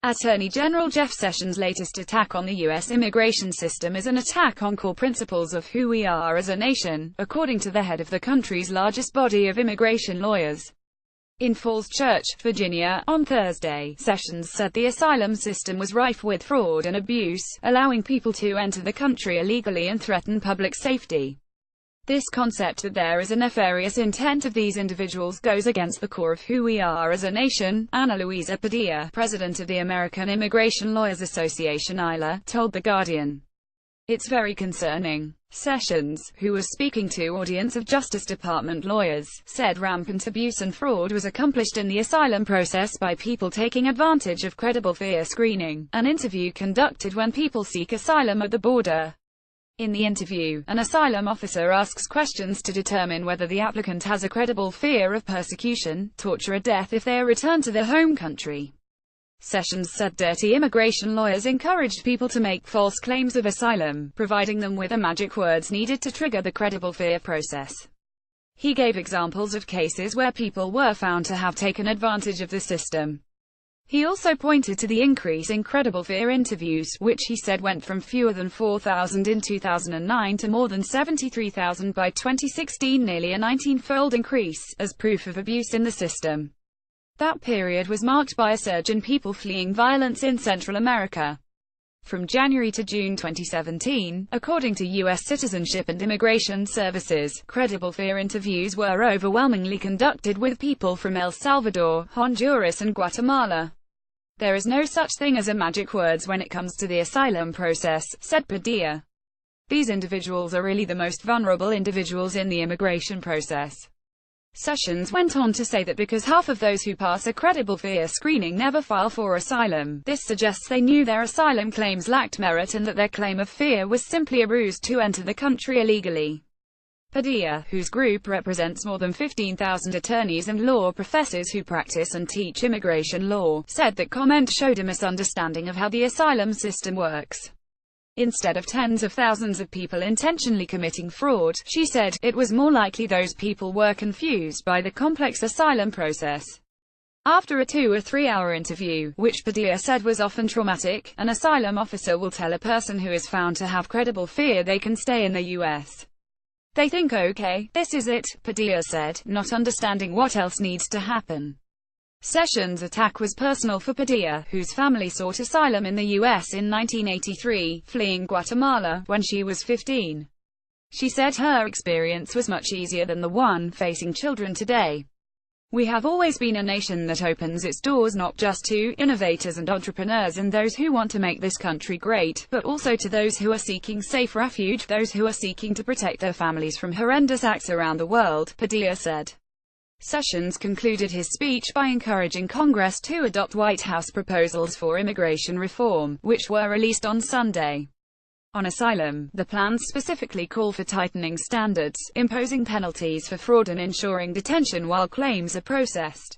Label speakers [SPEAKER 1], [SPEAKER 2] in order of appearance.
[SPEAKER 1] Attorney General Jeff Sessions' latest attack on the U.S. immigration system is an attack on core principles of who we are as a nation, according to the head of the country's largest body of immigration lawyers. In Falls Church, Virginia, on Thursday, Sessions said the asylum system was rife with fraud and abuse, allowing people to enter the country illegally and threaten public safety. This concept that there is a nefarious intent of these individuals goes against the core of who we are as a nation, Ana Luisa Padilla, president of the American Immigration Lawyers Association (ILA), told The Guardian. It's very concerning. Sessions, who was speaking to audience of Justice Department lawyers, said rampant abuse and fraud was accomplished in the asylum process by people taking advantage of credible fear screening, an interview conducted when people seek asylum at the border. In the interview, an asylum officer asks questions to determine whether the applicant has a credible fear of persecution, torture or death if they are returned to their home country. Sessions said dirty immigration lawyers encouraged people to make false claims of asylum, providing them with the magic words needed to trigger the credible fear process. He gave examples of cases where people were found to have taken advantage of the system. He also pointed to the increase in credible fear interviews, which he said went from fewer than 4,000 in 2009 to more than 73,000 by 2016, nearly a 19-fold increase, as proof of abuse in the system. That period was marked by a surge in people fleeing violence in Central America. From January to June 2017, according to U.S. Citizenship and Immigration Services, credible fear interviews were overwhelmingly conducted with people from El Salvador, Honduras and Guatemala. There is no such thing as a magic words when it comes to the asylum process, said Padilla. These individuals are really the most vulnerable individuals in the immigration process. Sessions went on to say that because half of those who pass a credible fear screening never file for asylum, this suggests they knew their asylum claims lacked merit and that their claim of fear was simply a ruse to enter the country illegally. Padilla, whose group represents more than 15,000 attorneys and law professors who practice and teach immigration law, said that comment showed a misunderstanding of how the asylum system works. Instead of tens of thousands of people intentionally committing fraud, she said, it was more likely those people were confused by the complex asylum process. After a 2 or 3 hour interview, which Padilla said was often traumatic, an asylum officer will tell a person who is found to have credible fear they can stay in the U.S. They think, okay, this is it, Padilla said, not understanding what else needs to happen. Sessions' attack was personal for Padilla, whose family sought asylum in the U.S. in 1983, fleeing Guatemala, when she was 15. She said her experience was much easier than the one facing children today. We have always been a nation that opens its doors not just to innovators and entrepreneurs and those who want to make this country great, but also to those who are seeking safe refuge, those who are seeking to protect their families from horrendous acts around the world, Padilla said. Sessions concluded his speech by encouraging Congress to adopt White House proposals for immigration reform, which were released on Sunday. On asylum, the plans specifically call for tightening standards, imposing penalties for fraud and ensuring detention while claims are processed.